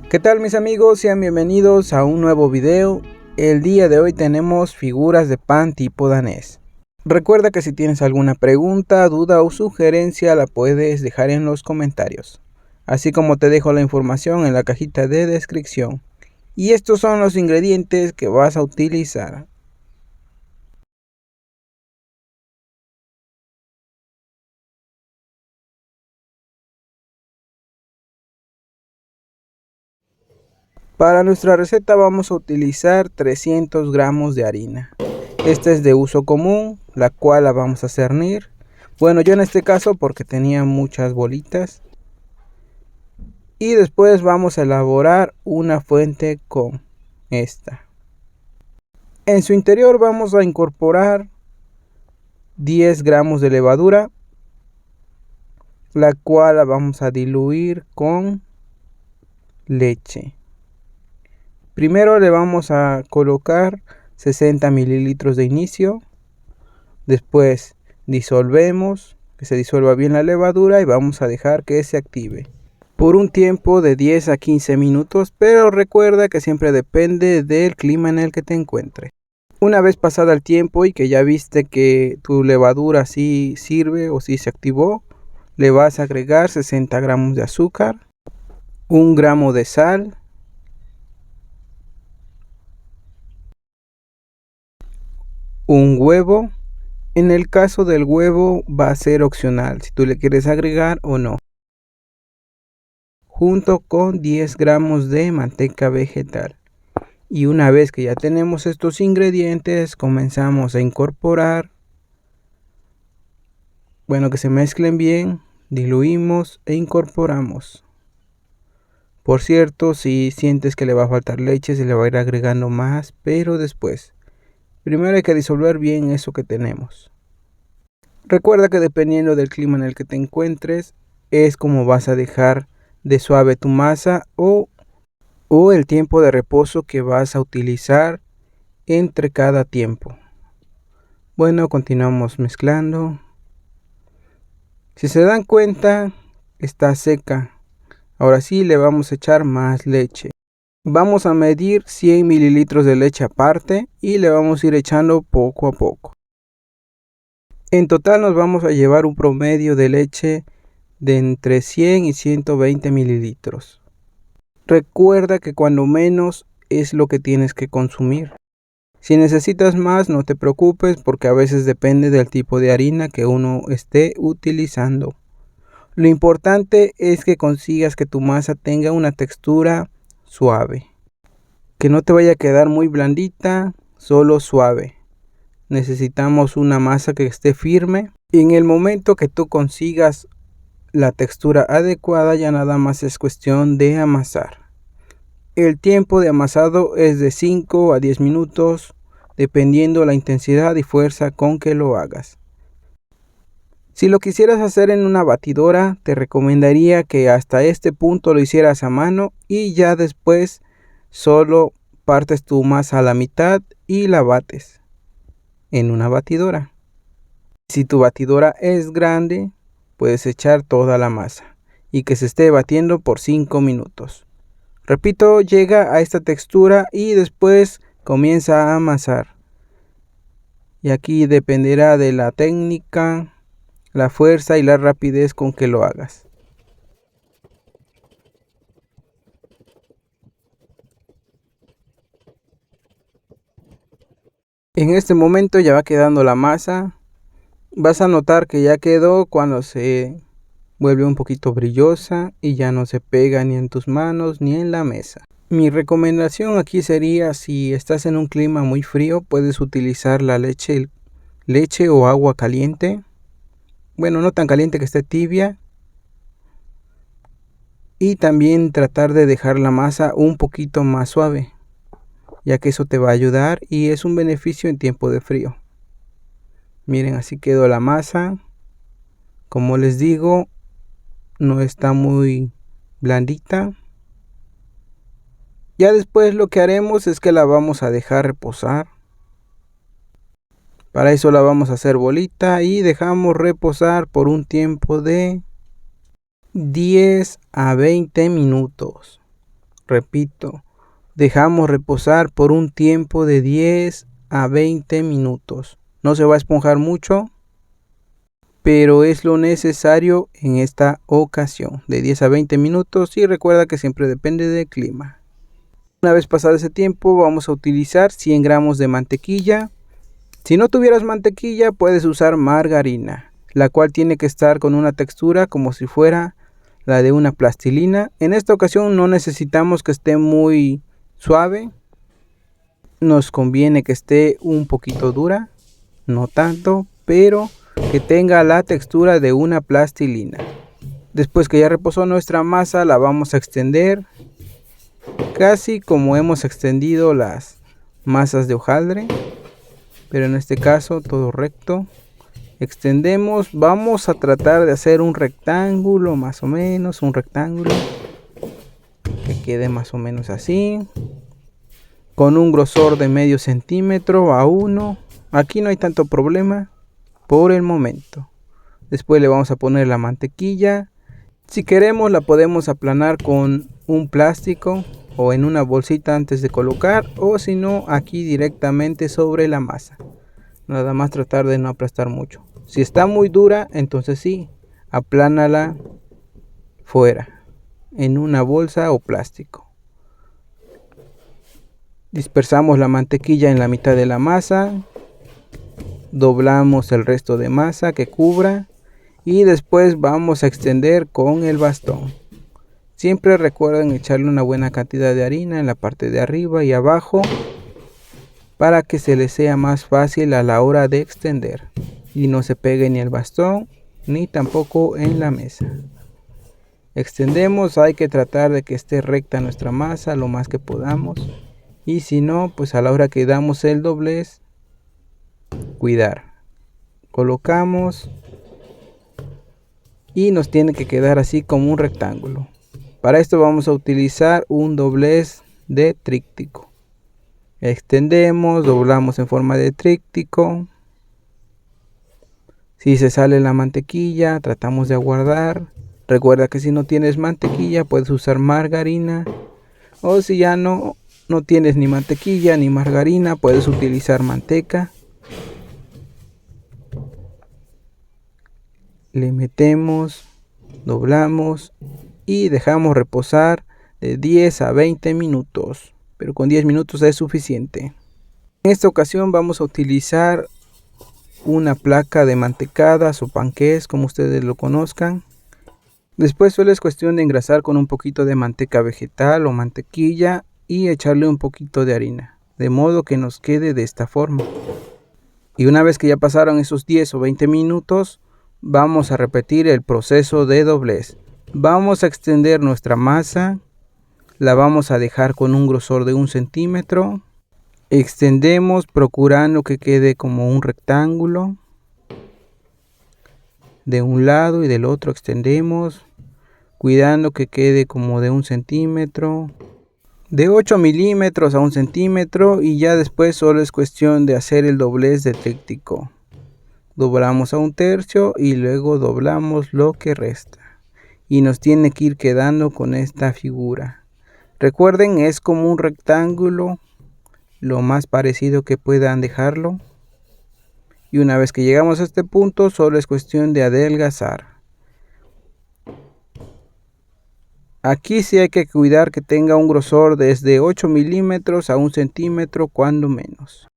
¿Qué tal mis amigos? Sean bienvenidos a un nuevo video. El día de hoy tenemos figuras de pan tipo danés. Recuerda que si tienes alguna pregunta, duda o sugerencia la puedes dejar en los comentarios, así como te dejo la información en la cajita de descripción. Y estos son los ingredientes que vas a utilizar. Para nuestra receta vamos a utilizar 300 gramos de harina. Esta es de uso común, la cual la vamos a cernir. Bueno, yo en este caso porque tenía muchas bolitas. Y después vamos a elaborar una fuente con esta. En su interior vamos a incorporar 10 gramos de levadura, la cual la vamos a diluir con leche. Primero le vamos a colocar 60 mililitros de inicio. Después disolvemos, que se disuelva bien la levadura y vamos a dejar que se active por un tiempo de 10 a 15 minutos, pero recuerda que siempre depende del clima en el que te encuentres. Una vez pasado el tiempo y que ya viste que tu levadura sí sirve o sí se activó, le vas a agregar 60 gramos de azúcar, 1 gramo de sal, un huevo. En el caso del huevo va a ser opcional si tú le quieres agregar o no, junto con 10 gramos de manteca vegetal. Y una vez que ya tenemos estos ingredientes, comenzamos a incorporar. Bueno, que se mezclen bien, diluimos e incorporamos. Por cierto, si sientes que le va a faltar leche, se le va a ir agregando más, pero después. Primero hay que disolver bien eso que tenemos. Recuerda que dependiendo del clima en el que te encuentres, es como vas a dejar de suave tu masa o el tiempo de reposo que vas a utilizar entre cada tiempo. Bueno, continuamos mezclando. Si se dan cuenta, está seca. Ahora sí le vamos a echar más leche. Vamos a medir 100 mililitros de leche aparte y le vamos a ir echando poco a poco. En total nos vamos a llevar un promedio de leche de entre 100 y 120 mililitros. Recuerda que cuando menos es lo que tienes que consumir. Si necesitas más, no te preocupes porque a veces depende del tipo de harina que uno esté utilizando. Lo importante es que consigas que tu masa tenga una textura suave. Que no te vaya a quedar muy blandita, solo suave. Necesitamos una masa que esté firme. Y en el momento que tú consigas la textura adecuada, ya nada más es cuestión de amasar. El tiempo de amasado es de 5 a 10 minutos, dependiendo la intensidad y fuerza con que lo hagas. Si lo quisieras hacer en una batidora, te recomendaría que hasta este punto lo hicieras a mano y ya después solo partes tu masa a la mitad y la bates en una batidora. Si tu batidora es grande, puedes echar toda la masa y que se esté batiendo por 5 minutos. Repito, llega a esta textura y después comienza a amasar. Y aquí dependerá de la técnica, la fuerza y la rapidez con que lo hagas. En este momento ya va quedando la masa. Vas a notar que ya quedó cuando se vuelve un poquito brillosa y ya no se pega ni en tus manos ni en la mesa. Mi recomendación aquí sería, si estás en un clima muy frío, puedes utilizar la leche o agua caliente. Bueno, no tan caliente, que esté tibia. Y también tratar de dejar la masa un poquito más suave, ya que eso te va a ayudar y es un beneficio en tiempo de frío. Miren, así quedó la masa. Como les digo, no está muy blandita. Ya después lo que haremos es que la vamos a dejar reposar. Para eso la vamos a hacer bolita y dejamos reposar por un tiempo de 10 a 20 minutos. Repito, dejamos reposar por un tiempo de 10 a 20 minutos. No se va a esponjar mucho, pero es lo necesario en esta ocasión, de 10 a 20 minutos, y recuerda que siempre depende del clima. Una vez pasado ese tiempo vamos a utilizar 100 gramos de mantequilla. Si no tuvieras mantequilla puedes usar margarina, la cual tiene que estar con una textura como si fuera la de una plastilina. En esta ocasión no necesitamos que esté muy suave, nos conviene que esté un poquito dura, no tanto, pero que tenga la textura de una plastilina. Después que ya reposó nuestra masa, la vamos a extender casi como hemos extendido las masas de hojaldre, pero en este caso todo recto. Extendemos, vamos a tratar de hacer un rectángulo, más o menos un rectángulo que quede más o menos así, con un grosor de medio centímetro a 1. Aquí no hay tanto problema por el momento. Después le vamos a poner la mantequilla. Si queremos la podemos aplanar con un plástico o en una bolsita antes de colocar, o si no aquí directamente sobre la masa. Nada más tratar de no aplastar mucho. Si está muy dura, entonces sí, aplánala fuera, en una bolsa o plástico. Dispersamos la mantequilla en la mitad de la masa, doblamos el resto de masa que cubra y después vamos a extender con el bastón. Siempre recuerden echarle una buena cantidad de harina en la parte de arriba y abajo para que se les sea más fácil a la hora de extender y no se pegue ni el bastón ni tampoco en la mesa. Extendemos, hay que tratar de que esté recta nuestra masa lo más que podamos, y si no, pues a la hora que damos el doblez, cuidar. Colocamos y nos tiene que quedar así como un rectángulo. Para esto vamos a utilizar un doblez de tríptico. Extendemos, doblamos en forma de tríptico. Si se sale la mantequilla, tratamos de aguardar. Recuerda que si no tienes mantequilla puedes usar margarina, o si ya no tienes ni mantequilla ni margarina, puedes utilizar manteca. Le metemos, doblamos y dejamos reposar de 10 a 20 minutos, pero con 10 minutos es suficiente. En esta ocasión vamos a utilizar una placa de mantecadas o panqués, como ustedes lo conozcan. Después solo es cuestión de engrasar con un poquito de manteca vegetal o mantequilla y echarle un poquito de harina, de modo que nos quede de esta forma. Y una vez que ya pasaron esos 10 o 20 minutos, vamos a repetir el proceso de doblez. Vamos a extender nuestra masa, la vamos a dejar con un grosor de 1 centímetro. Extendemos procurando que quede como un rectángulo. De un lado y del otro extendemos, cuidando que quede como de 1 centímetro. De 8 milímetros a 1 centímetro, y ya después solo es cuestión de hacer el doblez de tríptico. Doblamos a 1/3 y luego doblamos lo que resta. Y nos tiene que ir quedando con esta figura. Recuerden, es como un rectángulo, lo más parecido que puedan dejarlo. Y una vez que llegamos a este punto, solo es cuestión de adelgazar. Aquí sí hay que cuidar que tenga un grosor desde 8 milímetros a 1 centímetro, cuando menos.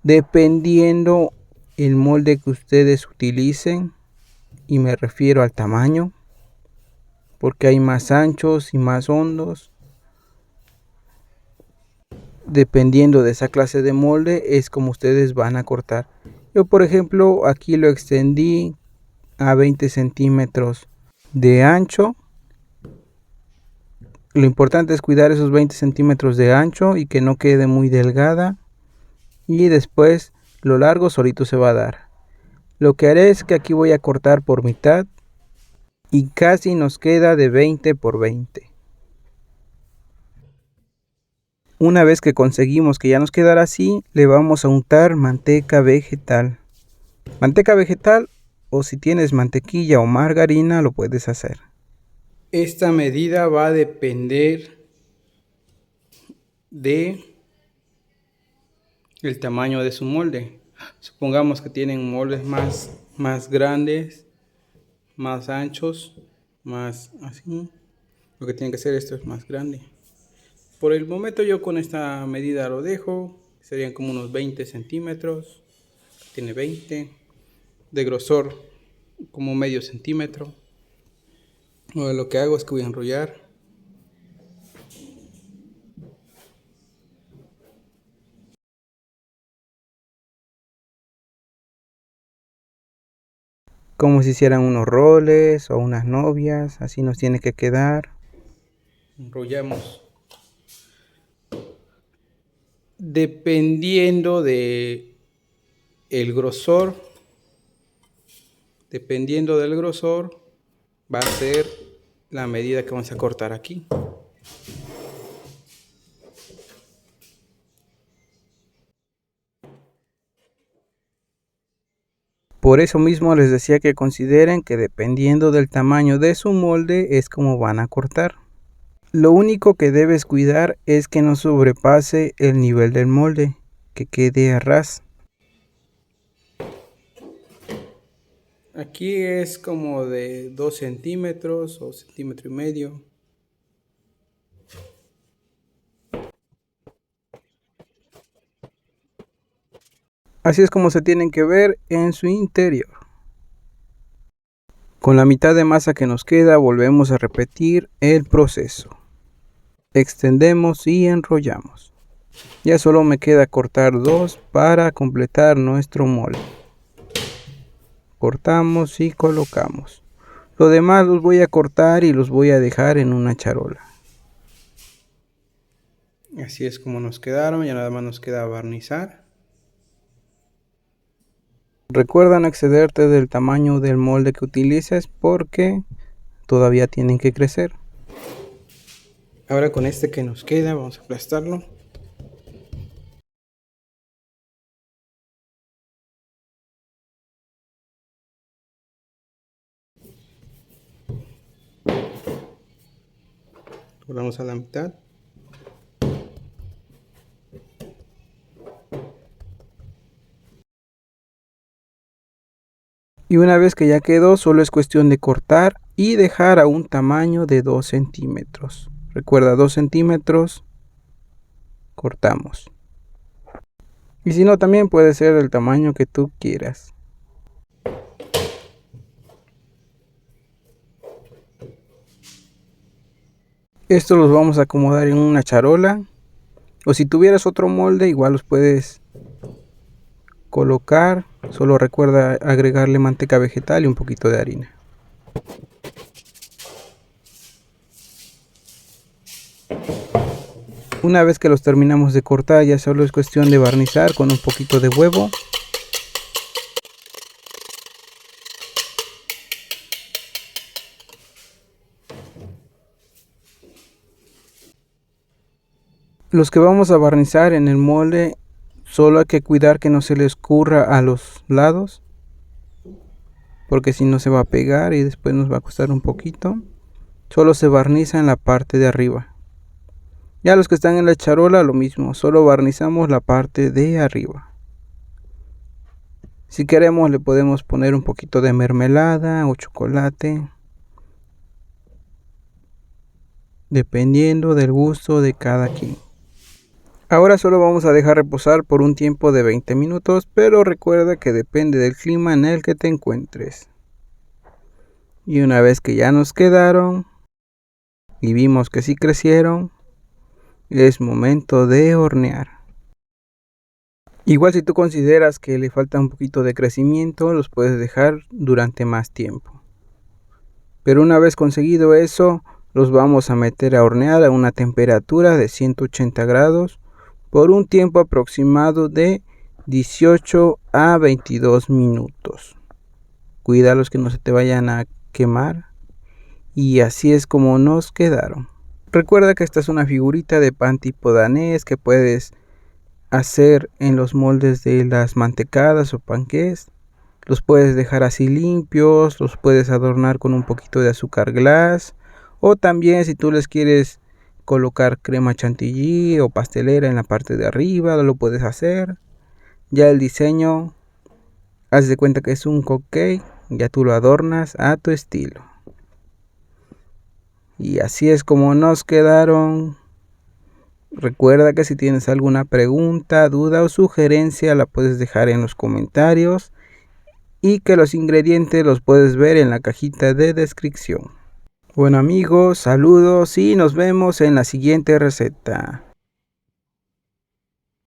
Dependiendo el molde que ustedes utilicen, y me refiero al tamaño, porque hay más anchos y más hondos. Dependiendo de esa clase de molde es como ustedes van a cortar. Yo por ejemplo aquí lo extendí a 20 centímetros de ancho. Lo importante es cuidar esos 20 centímetros de ancho y que no quede muy delgada, y después lo largo solito se va a dar. Lo que haré es que aquí voy a cortar por mitad y casi nos queda de 20 por 20. Una vez que conseguimos que ya nos quedará así, le vamos a untar manteca vegetal. Manteca vegetal, o si tienes mantequilla o margarina, lo puedes hacer. Esta medida va a depender de el tamaño de su molde. Supongamos que tienen moldes más grandes, más anchos, más así. Lo que tiene que ser esto es más grande. Por el momento yo con esta medida lo dejo. Serían como unos 20 centímetros. Tiene 20. De grosor como medio centímetro. Ahora lo que hago es que voy a enrollar. Como si hicieran unos roles o unas novias. Así nos tiene que quedar. Enrollamos. Dependiendo de el grosor, dependiendo del grosor, va a ser la medida que vamos a cortar aquí. Por eso mismo les decía que consideren que dependiendo del tamaño de su molde es como van a cortar. Lo único que debes cuidar es que no sobrepase el nivel del molde, que quede a ras. Aquí es como de 2 centímetros o centímetro y medio. Así es como se tienen que ver en su interior. Con la mitad de masa que nos queda volvemos a repetir el proceso. Extendemos y enrollamos. Ya solo me queda cortar 2 para completar nuestro molde. Cortamos y colocamos. Lo demás los voy a cortar y los voy a dejar en una charola. Así es como nos quedaron, ya nada más nos queda barnizar. Recuerda no excederte del tamaño del molde que utilices porque todavía tienen que crecer. Ahora con este que nos queda vamos a aplastarlo. Doblamos a la mitad. Y una vez que ya quedó, solo es cuestión de cortar y dejar a un tamaño de 2 centímetros. Recuerda, 2 centímetros, cortamos. Y si no, también puede ser el tamaño que tú quieras. Estos los vamos a acomodar en una charola. O si tuvieras otro molde, igual los puedes colocar. Solo recuerda agregarle manteca vegetal y un poquito de harina. Una vez que los terminamos de cortar, ya solo es cuestión de barnizar con un poquito de huevo. Los que vamos a barnizar en el molde, solo hay que cuidar que no se les escurra a los lados, porque si no se va a pegar y después nos va a costar un poquito. Solo se barniza en la parte de arriba. Ya los que están en la charola, lo mismo, solo barnizamos la parte de arriba. Si queremos le podemos poner un poquito de mermelada o chocolate, dependiendo del gusto de cada quien. Ahora solo vamos a dejar reposar por un tiempo de 20 minutos, pero recuerda que depende del clima en el que te encuentres. Y una vez que ya nos quedaron y vimos que sí crecieron, es momento de hornear. Igual si tú consideras que le falta un poquito de crecimiento, los puedes dejar durante más tiempo. Pero una vez conseguido eso, los vamos a meter a hornear a una temperatura de 180 grados por un tiempo aproximado de 18 a 22 minutos. Cuídalos que no se te vayan a quemar. Y así es como nos quedaron. Recuerda que esta es una figurita de pan tipo danés que puedes hacer en los moldes de las mantecadas o panqués. Los puedes dejar así limpios, los puedes adornar con un poquito de azúcar glass O también si tú les quieres colocar crema chantilly o pastelera en la parte de arriba, lo puedes hacer. Ya el diseño, haz de cuenta que es un cupcake, ya tú lo adornas a tu estilo. Y así es como nos quedaron. Recuerda que si tienes alguna pregunta, duda o sugerencia la puedes dejar en los comentarios y que los ingredientes los puedes ver en la cajita de descripción. Bueno amigos, saludos y nos vemos en la siguiente receta.